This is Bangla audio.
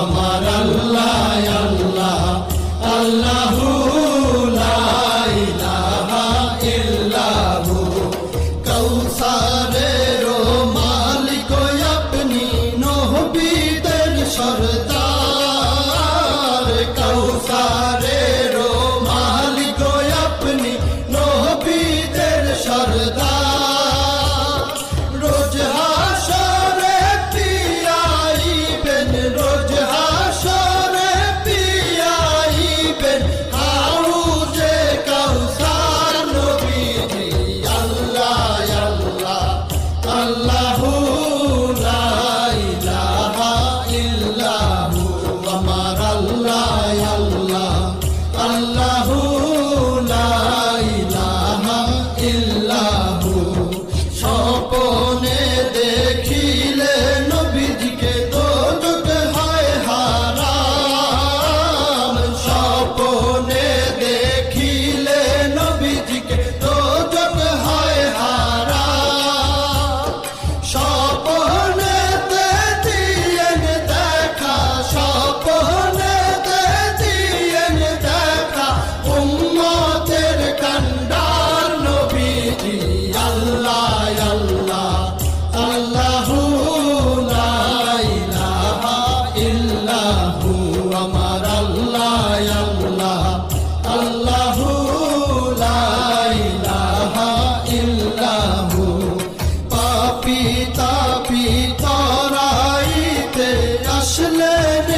আমার আল্লাহ আল্লাহ আল্লাহু লা ইলাহা ইল্লাহু কাউসারের মালিক আপনি নবীদের সরদার কাউসারের মালিক আপনি নবীদের সরদার রোজ হাসরে পিয়াইবেন রোজ হাসরে পিয়াইবেন হাউজে কাউসার নবীজি আল্লাহ আল্লাহ আল্লাহু লা ইলাহা ইল্লাহু আমার আল্লাহ আল্লাহ আল্লাহু লা ইলাহা ইল্লাহু স্বপ্নে দেখিলে নবীজিকে দোজখ হয় হারাম স্বপ্নে দেখিলে নবীজিকে দোজখ হয় হারাম স্বপ্নেতে দিয়েন দেখা স্বপ্নেতে দিয়েন দেখা উম্মতের কান্ডার নবীজি আল্লাহ আল্লাহ আল্লাহু লা ইলাহা ইল্লাহু আমার আল্লাহ আল্লাহ আল্লাহু লা ইলাহা ইল্লাহু পাপী তাপী তরাইতে আসলেন